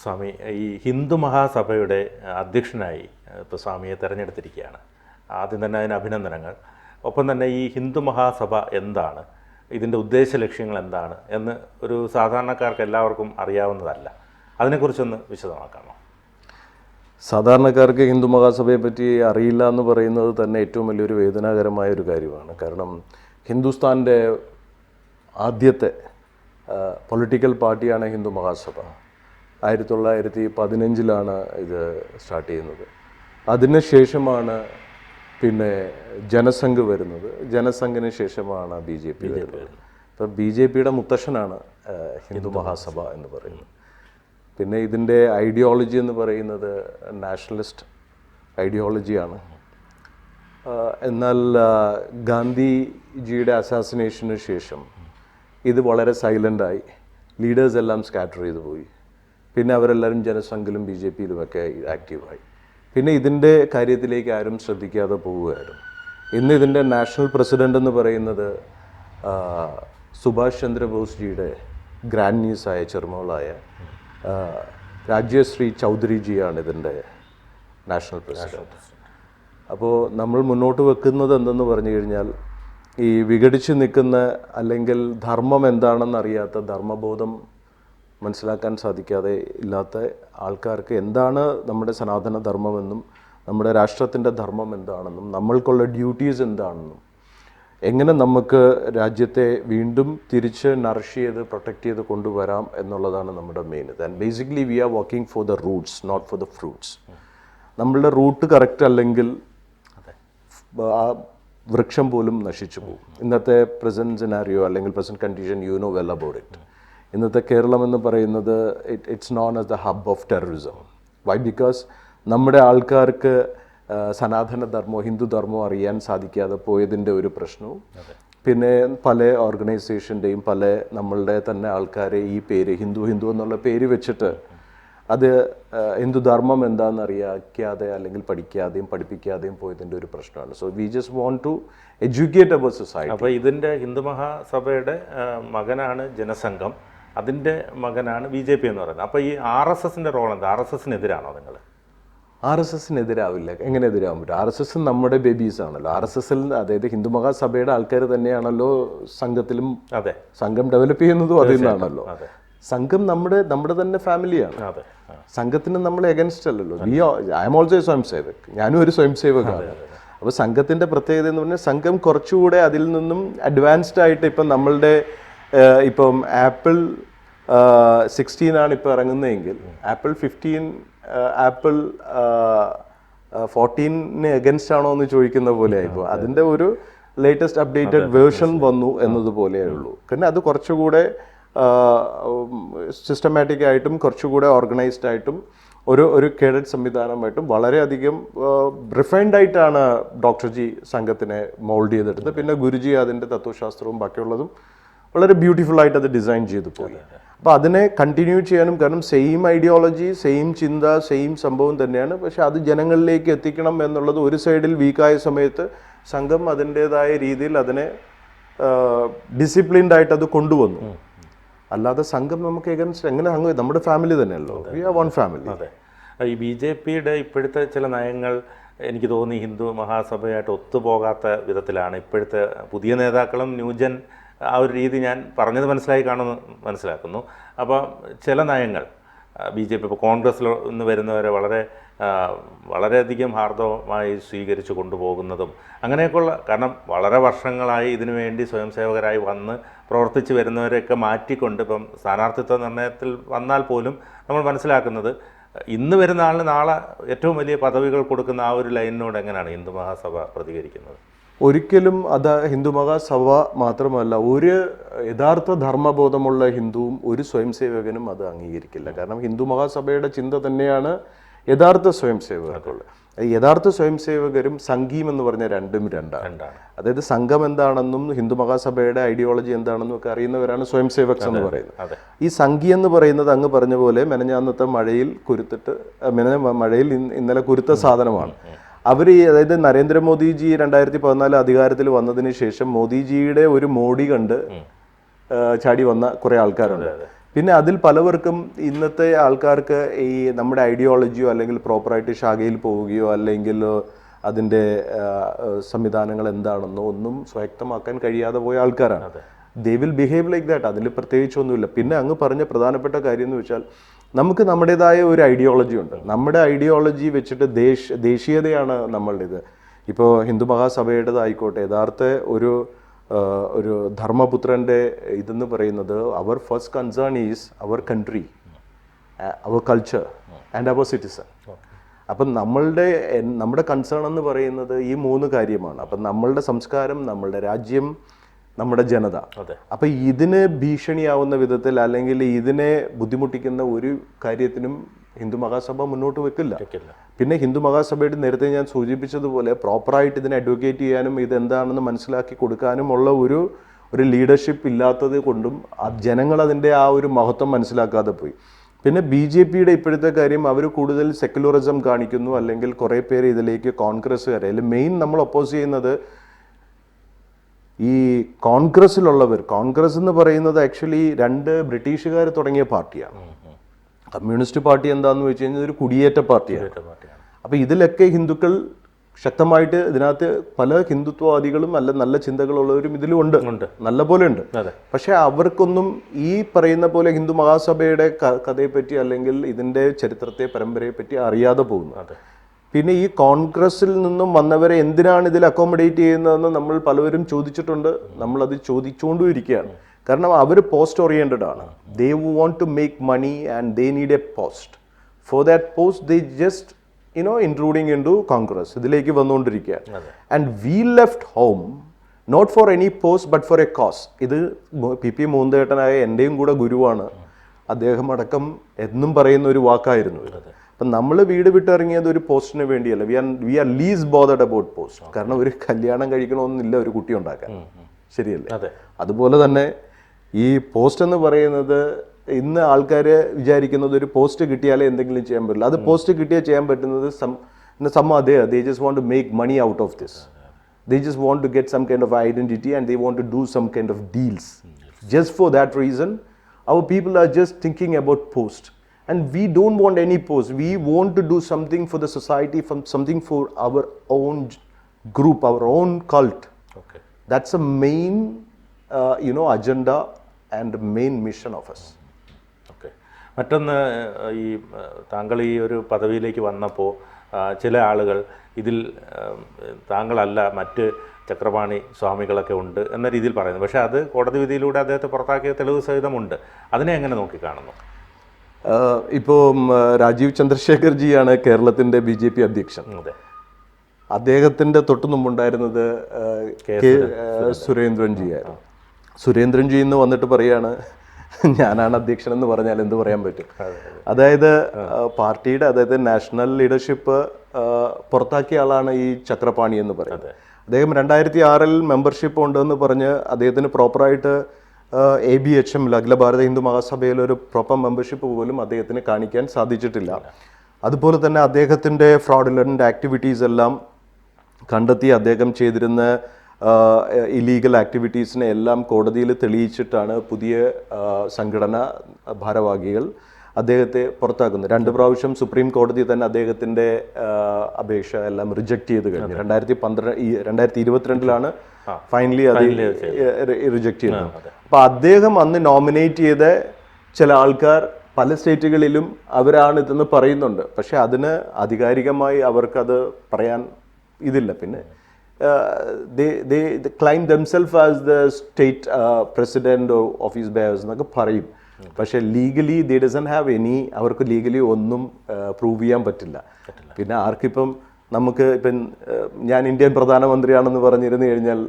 സ്വാമി, ഈ ഹിന്ദു മഹാസഭയുടെ അധ്യക്ഷനായി ഇപ്പോൾ സ്വാമിയെ തിരഞ്ഞെടുത്തിരിക്കുകയാണ്. ആദ്യം തന്നെ അതിന് അഭിനന്ദനങ്ങൾ. ഒപ്പം തന്നെ ഈ ഹിന്ദു മഹാസഭ എന്താണ്, ഇതിൻ്റെ ഉദ്ദേശ ലക്ഷ്യങ്ങൾ എന്താണ് എന്ന് ഒരു സാധാരണക്കാർക്ക് എല്ലാവർക്കും അറിയാവുന്നതല്ല. അതിനെക്കുറിച്ചൊന്ന് വിശദമാക്കാമോ? സാധാരണക്കാർക്ക് ഹിന്ദു മഹാസഭയെ പറ്റി അറിയില്ല എന്ന് പറയുന്നത് തന്നെ ഏറ്റവും വലിയൊരു വേദനാകരമായ ഒരു കാര്യമാണ്. കാരണം ഹിന്ദുസ്ഥാൻ്റെ ആദ്യത്തെ പൊളിറ്റിക്കൽ പാർട്ടിയാണ് ഹിന്ദു മഹാസഭ. 1915 ഇത് സ്റ്റാർട്ട് ചെയ്യുന്നത്. അതിനുശേഷമാണ് പിന്നെ ജനസംഘ് വരുന്നത്. ജനസംഘിന് ശേഷമാണ് BJP വരുന്നത്. ഇപ്പം BJPയുടെ മുത്തശ്ശനാണ് ഹിന്ദു മഹാസഭ എന്ന് പറയുന്നത്. പിന്നെ ഇതിൻ്റെ ഐഡിയോളജി എന്ന് പറയുന്നത് നാഷണലിസ്റ്റ് ഐഡിയോളജിയാണ്. എന്നാൽ ഗാന്ധിജിയുടെ അസാസിനേഷന് ശേഷം ഇത് വളരെ സൈലൻ്റായി, ലീഡേഴ്സ് എല്ലാം സ്കാറ്റർ ചെയ്തു പോയി. പിന്നെ അവരെല്ലാവരും ജനസംഘിലും BJPയിലുമൊക്കെ ആക്റ്റീവായി. പിന്നെ ഇതിൻ്റെ കാര്യത്തിലേക്ക് ആരും ശ്രദ്ധിക്കാതെ പോവുകയായിരുന്നു. ഇന്ന് ഇതിൻ്റെ നാഷണൽ പ്രസിഡൻ്റ് എന്ന് പറയുന്നത് സുഭാഷ് ചന്ദ്രബോസ്ജിയുടെ ഗ്രാൻഡ് നീസായ ചെറുമോളായ രാജ്യശ്രീ ചൗധരിജിയാണ് ഇതിൻ്റെ നാഷണൽ പ്രസിഡന്റ്. അപ്പോൾ നമ്മൾ മുന്നോട്ട് വെക്കുന്നത് എന്തെന്ന് പറഞ്ഞു കഴിഞ്ഞാൽ, ഈ വിഘടിച്ച് നിൽക്കുന്ന അല്ലെങ്കിൽ ധർമ്മം എന്താണെന്നറിയാത്ത, ധർമ്മബോധം മനസ്സിലാക്കാൻ സാധിക്കാതെ ഇല്ലാത്ത ആൾക്കാർക്ക് എന്താണ് നമ്മുടെ സനാതന ധർമ്മമെന്നും നമ്മുടെ രാഷ്ട്രത്തിൻ്റെ ധർമ്മം എന്താണെന്നും നമ്മൾക്കുള്ള ഡ്യൂട്ടീസ് എന്താണെന്നും എങ്ങനെ നമുക്ക് രാജ്യത്തെ വീണ്ടും തിരിച്ച് നറിഷ് ചെയ്ത് പ്രൊട്ടക്റ്റ് ചെയ്ത് കൊണ്ടുവരാം എന്നുള്ളതാണ് നമ്മുടെ മെയിൻ ഇത്. And basically we are working for the roots, not for the fruits. നമ്മളുടെ റൂട്ട് കറക്റ്റ് അല്ലെങ്കിൽ ആ വൃക്ഷം പോലും നശിച്ചു പോകും. ഇന്നത്തെ പ്രസൻറ്റ് സിനാരിയോ അല്ലെങ്കിൽ present condition you know well about it. ഇന്നത്തെ കേരളം എന്ന് പറയുന്നത് it's known as the hub of terrorism. Why? Because നമ്മുടെ ആൾക്കാർക്ക് സനാതന ധർമ്മമോ ഹിന്ദു ധർമ്മമോ അറിയാൻ സാധിക്കാതെ പോയതിൻ്റെ ഒരു പ്രശ്നവും, പിന്നെ പല ഓർഗനൈസേഷൻ്റെയും പല നമ്മളുടെ തന്നെ ആൾക്കാരെ ഈ പേര് ഹിന്ദു എന്നുള്ള പേര് വെച്ചിട്ട് അത് ഹിന്ദുധർമ്മം എന്താണെന്ന് അറിയാക്കാതെ അല്ലെങ്കിൽ പഠിക്കാതെയും പഠിപ്പിക്കാതെയും പോയതിൻ്റെ ഒരു പ്രശ്നമാണ്. So we just want to educate our society. അപ്പോൾ ഇതിൻ്റെ ഹിന്ദു മഹാസഭയുടെ മകനാണ് ജനസംഘം, അതിൻ്റെ മകനാണ് BJP എന്ന് പറയുന്നത്. അപ്പോൾ ഈ RSSൻ്റെ റോൾ എന്താ? RSSനെതിരാണോ നിങ്ങൾ? RSSനെതിരാവില്ല. എങ്ങനെ എതിരാകാൻ പറ്റും? RSS നമ്മുടെ ബേബീസ് ആണല്ലോ. RSSൽ, അതായത് ഹിന്ദു മഹാസഭയുടെ ആൾക്കാർ തന്നെയാണല്ലോ സംഘത്തിലും. അതെ, സംഘം ഡെവലപ്പ് ചെയ്യുന്നതും അതിൽ നിന്നാണല്ലോ. സംഘം നമ്മുടെ തന്നെ ഫാമിലിയാണ്. സംഘത്തിന് നമ്മൾ എഗൻസ്റ്റ് അല്ലല്ലോ. ഐ എം ഓൾസോ എ സ്വയം സേവക്. ഞാനും ഒരു സ്വയം സേവകമാണ്. അപ്പോൾ സംഘത്തിൻ്റെ പ്രത്യേകത എന്ന് പറഞ്ഞാൽ സംഘം കുറച്ചുകൂടെ അതിൽ നിന്നും അഡ്വാൻസ്ഡ് ആയിട്ട്, ഇപ്പം നമ്മളുടെ ഇപ്പം ആപ്പിൾ 16 ഇപ്പോൾ ഇറങ്ങുന്നതെങ്കിൽ ആപ്പിൾ 15 ആപ്പിൾ 14 എഗൻസ്റ്റ് ആണോ എന്ന് ചോദിക്കുന്ന പോലെ ആയിപ്പോൾ അതിൻ്റെ ഒരു ലേറ്റസ്റ്റ് അപ്ഡേറ്റഡ് വേർഷൻ വന്നു എന്നതുപോലെയേ ഉള്ളൂ. പിന്നെ അത് കുറച്ചുകൂടെ സിസ്റ്റമാറ്റിക് ആയിട്ടും കുറച്ചുകൂടെ ഓർഗനൈസ്ഡ് ആയിട്ടും ഒരു കേഡറ്റ് സംവിധാനമായിട്ടും വളരെയധികം റിഫൈൻഡ് ആയിട്ടാണ് ഡോക്ടർ ജി സംഘത്തിനെ മോൾഡ് ചെയ്തെടുത്തത്. പിന്നെ ഗുരുജി അതിൻ്റെ തത്വശാസ്ത്രവും ബാക്കിയുള്ളതും വളരെ ബ്യൂട്ടിഫുൾ ആയിട്ട് അത് ഡിസൈൻ ചെയ്തു പോയി. അപ്പോൾ അതിനെ കണ്ടിന്യൂ ചെയ്യാനും, കാരണം സെയിം ഐഡിയോളജി, സെയിം ചിന്ത, സെയിം സംഭവം തന്നെയാണ്. പക്ഷെ അത് ജനങ്ങളിലേക്ക് എത്തിക്കണം എന്നുള്ളത് ഒരു സൈഡിൽ വീക്കായ സമയത്ത് സംഘം അതിൻ്റേതായ രീതിയിൽ അതിനെ ഡിസിപ്ലിൻഡ് ആയിട്ട് അത് കൊണ്ടുവന്നു. അല്ലാതെ സംഘം നമുക്ക് എഗൻസ്റ്റ് എങ്ങനെ? നമ്മുടെ ഫാമിലി തന്നെയല്ലോ. We are one family. അതെ. ഈ BJPയുടെ ഇപ്പോഴത്തെ ചില നയങ്ങൾ എനിക്ക് തോന്നി ഹിന്ദു മഹാസഭയായിട്ട് ഒത്തുപോകാത്ത വിധത്തിലാണ്. ഇപ്പോഴത്തെ പുതിയ നേതാക്കളും ന്യൂജൻ ആ ഒരു രീതി ഞാൻ പറഞ്ഞത് മനസ്സിലായി കാണുമെന്ന് മനസ്സിലാക്കുന്നു. അപ്പോൾ ചില നയങ്ങൾ BJP ഇപ്പോൾ കോൺഗ്രസ്സിൽ നിന്ന് വരുന്നവരെ വളരെയധികം ഹാർദവമായി സ്വീകരിച്ചു കൊണ്ടുപോകുന്നതും അങ്ങനെയൊക്കെയുള്ള, കാരണം വളരെ വർഷങ്ങളായി ഇതിനു വേണ്ടി സ്വയം സേവകരായി വന്ന് പ്രവർത്തിച്ച് വരുന്നവരെയൊക്കെ മാറ്റിക്കൊണ്ട് ഇപ്പം സ്ഥാനാർത്ഥിത്വ നിർണയത്തിൽ വന്നാൽ പോലും നമ്മൾ മനസ്സിലാക്കുന്നത് ഇന്ന് വരുന്ന ആളിന് നാളെ ഏറ്റവും വലിയ പദവികൾ കൊടുക്കുന്ന ആ ഒരു ലൈനിനോട് എങ്ങനെയാണ് ഹിന്ദു മഹാസഭ പ്രതികരിക്കുന്നത്? ഒരിക്കലും അത് ഹിന്ദു മഹാസഭ മാത്രമല്ല, ഒരു യഥാർത്ഥ ധർമ്മബോധമുള്ള ഹിന്ദുവും ഒരു സ്വയം സേവകനും അത് അംഗീകരിക്കില്ല. കാരണം ഹിന്ദു മഹാസഭയുടെ ചിന്ത തന്നെയാണ് യഥാർത്ഥ സ്വയം സേവകർക്കുള്ളത്. യഥാർത്ഥ സ്വയം സേവകരും സംഘീം എന്ന് പറഞ്ഞ രണ്ടും രണ്ടാണ്. അതായത് സംഘം എന്താണെന്നും ഹിന്ദു മഹാസഭയുടെ ഐഡിയോളജി എന്താണെന്നും ഒക്കെ അറിയുന്നവരാണ് സ്വയം സേവക്സ് എന്ന് പറയുന്നത്. ഈ സംഘി എന്ന് പറയുന്നത് അങ്ങ് പറഞ്ഞ പോലെ മെനഞ്ഞാന്നത്തെ മഴയിൽ ഇന്നലെ കുരുത്ത സാധനമാണ്. അവർ, അതായത് നരേന്ദ്രമോദിജി 2014 അധികാരത്തിൽ വന്നതിന് ശേഷം മോദിജിയുടെ ഒരു മോഡി കണ്ട് ചാടി വന്ന കുറേ ആൾക്കാരുണ്ട്. പിന്നെ അതിൽ പലവർക്കും ഇന്നത്തെ ആൾക്കാർക്ക് ഈ നമ്മുടെ ഐഡിയോളജിയോ അല്ലെങ്കിൽ പ്രോപ്പറായിട്ട് ശാഖയിൽ പോവുകയോ അല്ലെങ്കിൽ അതിൻ്റെ സംവിധാനങ്ങൾ എന്താണെന്നോ ഒന്നും സ്വയക്തമാക്കാൻ കഴിയാതെ പോയ ആൾക്കാരാണ്. They will behave like that. അതിൽ പ്രത്യേകിച്ചൊന്നുമില്ല. പിന്നെ അങ്ങ് പറഞ്ഞ പ്രധാനപ്പെട്ട കാര്യം എന്ന് വെച്ചാൽ നമുക്ക് നമ്മുടേതായ ഒരു ഐഡിയോളജി ഉണ്ട്. നമ്മുടെ ഐഡിയോളജി വെച്ചിട്ട് ദേശീയതയാണ് നമ്മളുടേത്. ഇപ്പോൾ ഹിന്ദു മഹാസഭയുടേതായിക്കോട്ടെ, യഥാർത്ഥ ഒരു ധർമ്മപുത്രൻ്റെ ഇതെന്ന് പറയുന്നത് our first concern is our country, our culture and our citizen. അപ്പം നമ്മുടെ കൺസേൺ എന്ന് പറയുന്നത് ഈ 3 കാര്യമാണ്. അപ്പം നമ്മളുടെ സംസ്കാരം, നമ്മളുടെ രാജ്യം, നമ്മുടെ ജനത. അപ്പം ഇതിന് ഭീഷണിയാവുന്ന വിധത്തിൽ അല്ലെങ്കിൽ ഇതിനെ ബുദ്ധിമുട്ടിക്കുന്ന ഒരു കാര്യത്തിനും ഹിന്ദു മഹാസഭ മുന്നോട്ട് വെക്കില്ല. പിന്നെ ഹിന്ദു മഹാസഭയുടെ നേരത്തെ ഞാൻ സൂചിപ്പിച്ചതുപോലെ പ്രോപ്പറായിട്ട് ഇതിനെ അഡ്വക്കേറ്റ് ചെയ്യാനും ഇതെന്താണെന്ന് മനസ്സിലാക്കി കൊടുക്കാനുമുള്ള ഒരു ലീഡർഷിപ്പ് ഇല്ലാത്തത് കൊണ്ടും ജനങ്ങൾ അതിൻ്റെ ആ ഒരു മഹത്വം മനസ്സിലാക്കാതെ പോയി. പിന്നെ BJPയുടെ ഇപ്പോഴത്തെ കാര്യം, അവർ കൂടുതൽ സെക്യുലറിസം കാണിക്കുന്നു, അല്ലെങ്കിൽ കുറേ പേര് ഇതിലേക്ക് കോൺഗ്രസ്സുകാരെ, അല്ലെങ്കിൽ മെയിൻ നമ്മൾ ഒപ്പോസ് ചെയ്യുന്നത് ഈ കോൺഗ്രസ് എന്ന് പറയുന്നത് ആക്ച്വലി 2 ബ്രിട്ടീഷുകാർ തുടങ്ങിയ പാർട്ടിയാണ്. കമ്മ്യൂണിസ്റ്റ് പാർട്ടി എന്താണെന്ന് വെച്ച് കഴിഞ്ഞാൽ ഒരു കുടിയേറ്റ പാർട്ടിയാണ്. അപ്പോൾ ഇതിലൊക്കെ ഹിന്ദുക്കൾ ശക്തമായിട്ട്, ഇതിനകത്ത് പല ഹിന്ദുത്വവാദികളും നല്ല ചിന്തകളുള്ളവരും ഇതിലുണ്ട്, നല്ല പോലെ ഉണ്ട്. പക്ഷെ അവർക്കൊന്നും ഈ പറയുന്ന പോലെ ഹിന്ദു മഹാസഭയുടെ കഥയെപ്പറ്റി അല്ലെങ്കിൽ ഇതിൻ്റെ ചരിത്രത്തെ, പരമ്പരയെ പറ്റി അറിയാതെ പോകുന്നു. പിന്നെ ഈ കോൺഗ്രസിൽ നിന്നും വന്നവരെ എന്തിനാണ് ഇതിൽ അക്കോമഡേറ്റ് ചെയ്യുന്നതെന്ന് നമ്മൾ പലവരും ചോദിച്ചിട്ടുണ്ട്. നമ്മളത് ചോദിച്ചുകൊണ്ടും ഇരിക്കുകയാണ്. കാരണം അവർ പോസ്റ്റ് ഓറിയൻറ്റഡ് ആണ്. They want to make money and they need a post. For that post they just intruding in to Congress ഇതിലേക്ക് വന്നുകൊണ്ടിരിക്കുക. And we left home not for any post but for a cause. ഇത് PP മൂന്തേട്ടനായ എൻ്റെയും കൂടെ ഗുരുവാണ്. അദ്ദേഹം അടക്കം എന്നും പറയുന്ന ഒരു വാക്കായിരുന്നു. അപ്പം നമ്മൾ വീട് വിട്ടിറങ്ങിയത് ഒരു പോസ്റ്റിന് വേണ്ടിയല്ല. We are least bothered about post. കാരണം ഒരു കല്യാണം കഴിക്കണമെന്നില്ല ഒരു കുട്ടി ഉണ്ടാക്കാൻ, ശരിയല്ലേ? അതുപോലെ തന്നെ ഈ പോസ്റ്റ് എന്ന് പറയുന്നത് ഇന്ന് ആൾക്കാർ വിചാരിക്കുന്നത് ഒരു പോസ്റ്റ് കിട്ടിയാലേ എന്തെങ്കിലും ചെയ്യാൻ പറ്റില്ല. അത് പോസ്റ്റ് കിട്ടിയാൽ ചെയ്യാൻ പറ്റുന്നത് they just want to make money out of this. They just want to get some kind of identity and they want to do some kind of deals. Just for that reason, our people are just thinking about post. And we don't want any post. We want to do something for the society, something for our own group, our own cult. That's a main agenda and main mission of us. മറ്റൊന്ന്, ഈ താങ്കൾ ഈ ഒരു പദവിയിലേക്ക് വന്നപ്പോൾ ചില ആളുകൾ ഇതിൽ താങ്കളല്ല മറ്റ് ചക്രപാണി സ്വാമികളൊക്കെ ഉണ്ട് എന്ന രീതിയിൽ പറയുന്നു. പക്ഷേ അത് കോടതി വിധിയിലൂടെ അദ്ദേഹത്തെ പുറത്താക്കിയ തെളിവ് സഹിതമുണ്ട്. അതിനെ എങ്ങനെ നോക്കിക്കാണുന്നു? ഇപ്പോൾ രാജീവ് ചന്ദ്രശേഖർജിയാണ് കേരളത്തിൻ്റെ BJP അധ്യക്ഷൻ. അദ്ദേഹത്തിൻ്റെ തൊട്ടു മുമ്പുണ്ടായിരുന്നത് സുരേന്ദ്രൻജിയായിരുന്നു. സുരേന്ദ്രൻജി ഇന്ന് വന്നിട്ട് പറയാണ് ഞാനാണ് അധ്യക്ഷൻ എന്ന് പറഞ്ഞാൽ എന്ത് പറയാൻ പറ്റും? അതായത് പാർട്ടിയുടെ, അതായത് നാഷണൽ ലീഡർഷിപ്പ് പുറത്താക്കിയ ആളാണ് ഈ ചക്രപാണി എന്ന് പറയുന്നത്. അദ്ദേഹം 2006 മെമ്പർഷിപ്പ് ഉണ്ടെന്ന് പറഞ്ഞ് അദ്ദേഹത്തിന് പ്രോപ്പറായിട്ട് ABHM അഖില ഭാരത ഹിന്ദു മഹാസഭയിൽ ഒരു പ്രോപ്പർ മെമ്പർഷിപ്പ് പോലും അദ്ദേഹത്തിന് കാണിക്കാൻ സാധിച്ചിട്ടില്ല. അതുപോലെ തന്നെ അദ്ദേഹത്തിൻ്റെ ഫ്രോഡുലൻ്റ് ആക്ടിവിറ്റീസ് എല്ലാം കണ്ടെത്തി അദ്ദേഹം ചെയ്തിരുന്ന ഇല്ലീഗൽ ആക്ടിവിറ്റീസിനെ എല്ലാം കോടതിയിൽ തെളിയിച്ചിട്ടാണ് പുതിയ സംഘടന ഭാരവാഹികൾ അദ്ദേഹത്തെ പുറത്താക്കുന്നത്. 2 പ്രാവശ്യം സുപ്രീം കോടതി തന്നെ അദ്ദേഹത്തിൻ്റെ അപേക്ഷ എല്ലാം റിജക്റ്റ് ചെയ്ത് കഴിഞ്ഞു. 2022 ഫൈനലി അത് റിജക്റ്റ് ചെയ്യുന്നത്. അപ്പോൾ അദ്ദേഹം അന്ന് നോമിനേറ്റ് ചെയ്ത ചില ആൾക്കാർ പല സ്റ്റേറ്റുകളിലും അവരാണ് ഇതെന്ന് പറയുന്നുണ്ട്. പക്ഷെ അതിന് ആധികാരികമായി അവർക്കത് പറയാൻ ഇതില്ല. പിന്നെ they claim themselves as the state president or office bearers എന്നൊക്കെ പറയും. പക്ഷെ legally they doesn't have any, അവർക്ക് ലീഗലി ഒന്നും പ്രൂവ് ചെയ്യാൻ പറ്റില്ല. പിന്നെ ആർക്കിപ്പം നമുക്ക് ഇപ്പം ഞാൻ ഇന്ത്യൻ പ്രധാനമന്ത്രിയാണെന്ന് പറഞ്ഞിരുന്നു കഴിഞ്ഞാൽ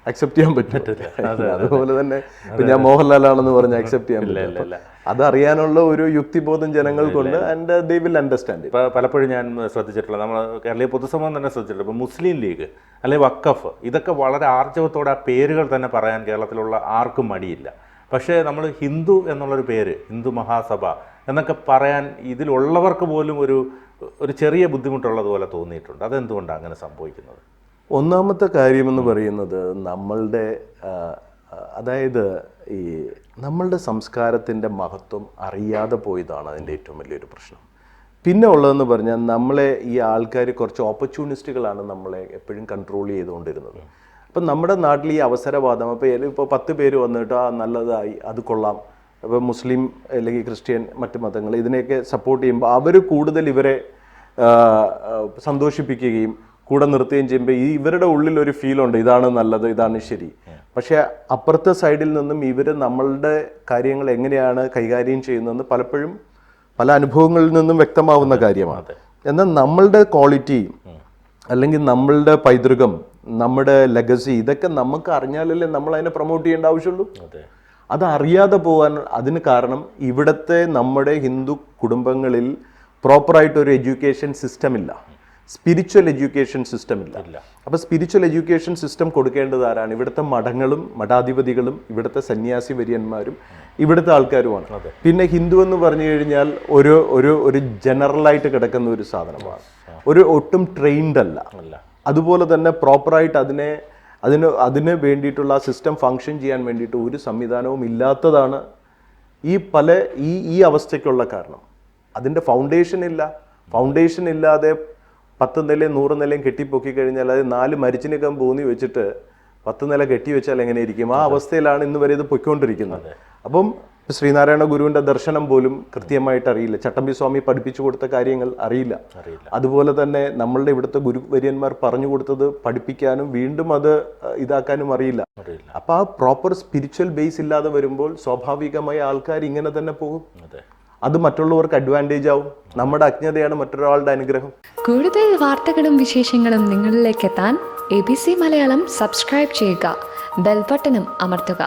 അക്സെപ്റ്റ് ചെയ്യാൻ പറ്റില്ല. അതുപോലെ തന്നെ ഇപ്പം ഞാൻ മോഹൻലാലാണെന്ന് പറഞ്ഞ് അക്സെപ്റ്റ് ചെയ്യാൻ പറ്റില്ല. അതറിയാനുള്ള ഒരു യുക്തിബോധം ജനങ്ങൾക്കുണ്ട്. And they will understand. ഇപ്പോൾ പലപ്പോഴും ഞാൻ ശ്രദ്ധിച്ചിട്ടുള്ളത്, നമ്മൾ കേരളീയ പൊതുസമൂഹം തന്നെ ശ്രദ്ധിച്ചിട്ടുണ്ട്, ഇപ്പോൾ മുസ്ലിം ലീഗ് അല്ലെങ്കിൽ വഖഫ്, ഇതൊക്കെ വളരെ ആർജവത്തോടെ ആ പേരുകൾ തന്നെ പറയാൻ കേരളത്തിലുള്ള ആർക്കും മടിയില്ല. പക്ഷേ നമ്മൾ ഹിന്ദു എന്നുള്ളൊരു പേര്, ഹിന്ദു മഹാസഭ എന്നൊക്കെ പറയാൻ ഇതിലുള്ളവർക്ക് പോലും ഒരു ചെറിയ ബുദ്ധിമുട്ടുള്ളതുപോലെ തോന്നിയിട്ടുണ്ട്. അതെന്തുകൊണ്ടാണ് അങ്ങനെ സംഭവിക്കുന്നത്? ഒന്നാമത്തെ കാര്യമെന്ന് പറയുന്നത് നമ്മളുടെ, അതായത് ഈ നമ്മളുടെ സംസ്കാരത്തിൻ്റെ മഹത്വം അറിയാതെ പോയതാണ് അതിൻ്റെ ഏറ്റവും വലിയൊരു പ്രശ്നം. പിന്നെ ഉള്ളതെന്ന് പറഞ്ഞാൽ നമ്മളെ ഈ ആൾക്കാർ കുറച്ച് ഓപ്പർച്യൂണിസ്റ്റുകളാണ് നമ്മളെ എപ്പോഴും കൺട്രോൾ ചെയ്തുകൊണ്ടിരുന്നത്. അപ്പം നമ്മുടെ നാട്ടിൽ ഈ അവസരവാദം, ഇപ്പോൾ 10 പേര് വന്നിട്ട് നല്ലതായി, അത് കൊള്ളാം, അപ്പോൾ മുസ്ലിം അല്ലെങ്കിൽ ക്രിസ്ത്യൻ മറ്റ് മതങ്ങൾ ഇതിനെയൊക്കെ സപ്പോർട്ട് ചെയ്യുമ്പോൾ അവർ കൂടുതൽ ഇവരെ സന്തോഷിപ്പിക്കുകയും കൂടെ നിർത്തുകയും ചെയ്യുമ്പോൾ ഇവരുടെ ഉള്ളിൽ ഒരു ഫീലുണ്ട്, ഇതാണ് നല്ലത്, ഇതാണ് ശരി. പക്ഷേ അപ്പുറത്തെ സൈഡിൽ നിന്നും ഇവർ നമ്മളുടെ കാര്യങ്ങൾ എങ്ങനെയാണ് കൈകാര്യം ചെയ്യുന്നതെന്ന് പലപ്പോഴും പല അനുഭവങ്ങളിൽ നിന്നും വ്യക്തമാവുന്ന കാര്യമാണ്. എന്നാൽ നമ്മളുടെ ക്വാളിറ്റി അല്ലെങ്കിൽ നമ്മളുടെ പൈതൃകം, നമ്മുടെ ലെഗസി, ഇതൊക്കെ നമുക്ക് അറിഞ്ഞാലല്ലേ നമ്മൾ അതിനെ പ്രൊമോട്ട് ചെയ്യേണ്ട ആവശ്യമുള്ളൂ. അത് അറിയാതെ പോകാൻ അതിന് കാരണം ഇവിടുത്തെ നമ്മുടെ ഹിന്ദു കുടുംബങ്ങളിൽ പ്രോപ്പറായിട്ടൊരു എഡ്യൂക്കേഷൻ സിസ്റ്റം ഇല്ല, സ്പിരിച്വൽ എഡ്യൂക്കേഷൻ സിസ്റ്റം ഇല്ല. അപ്പോൾ സ്പിരിച്വൽ എഡ്യൂക്കേഷൻ സിസ്റ്റം കൊടുക്കേണ്ടത് ആരാണ്? ഇവിടുത്തെ മഠങ്ങളും മഠാധിപതികളും ഇവിടുത്തെ സന്യാസി വര്യന്മാരും ഇവിടുത്തെ ആൾക്കാരുമാണ്. പിന്നെ ഹിന്ദു എന്ന് പറഞ്ഞു കഴിഞ്ഞാൽ ഒരു ഒരു ഒരു ജനറലായിട്ട് കിടക്കുന്ന ഒരു സാധനമാണ്, ഒരു ഒട്ടും ട്രെയിൻഡ് അല്ല. അതുപോലെ തന്നെ പ്രോപ്പറായിട്ട് അതിന് വേണ്ടിയിട്ടുള്ള സിസ്റ്റം ഫങ്ഷൻ ചെയ്യാൻ വേണ്ടിയിട്ട് ഒരു സംവിധാനവും ഇല്ലാത്തതാണ് ഈ അവസ്ഥയ്ക്കുള്ള കാരണം. അതിൻ്റെ ഫൗണ്ടേഷൻ ഇല്ല. ഫൗണ്ടേഷൻ ഇല്ലാതെ 10 നിലയും 100 നിലയും കെട്ടിപ്പൊക്കി കഴിഞ്ഞാൽ അത് 4 മരിച്ചിനൊക്കെ പൂന്നി വെച്ചിട്ട് 10 നില കെട്ടി വെച്ചാൽ എങ്ങനെ ഇരിക്കും? ആ അവസ്ഥയിലാണ് ഇന്ന് വരെ ഇത് പൊയ്ക്കൊണ്ടിരിക്കുന്നത്. അപ്പം ശ്രീനാരായണ ഗുരുവിൻ്റെ ദർശനം പോലും കൃത്യമായിട്ട് അറിയില്ല, ചട്ടമ്പി സ്വാമി പഠിപ്പിച്ചു കൊടുത്ത കാര്യങ്ങൾ അറിയില്ല. അതുപോലെ തന്നെ നമ്മളുടെ ഇവിടുത്തെ ഗുരുവര്യന്മാർ പറഞ്ഞു കൊടുത്തത് പഠിപ്പിക്കാനും വീണ്ടും അത് ഇതാക്കാനും അറിയില്ല. അപ്പം ആ പ്രോപ്പർ സ്പിരിച്വൽ ബേസ് ഇല്ലാതെ വരുമ്പോൾ സ്വാഭാവികമായി ആൾക്കാർ ഇങ്ങനെ തന്നെ പോകും. അത് മറ്റുള്ളവർക്ക് അഡ്വാൻറ്റേജ് ആവും. നമ്മുടെ അജ്ഞതയാണ് മറ്റൊരാളുടെ അനുഗ്രഹം. കൂടുതൽ വാർത്തകളും വിശേഷങ്ങളും നിങ്ങളിലേക്ക് എത്താൻ ABC മലയാളം സബ്സ്ക്രൈബ് ചെയ്യുക, ബെൽ ബട്ടണും അമർത്തുക.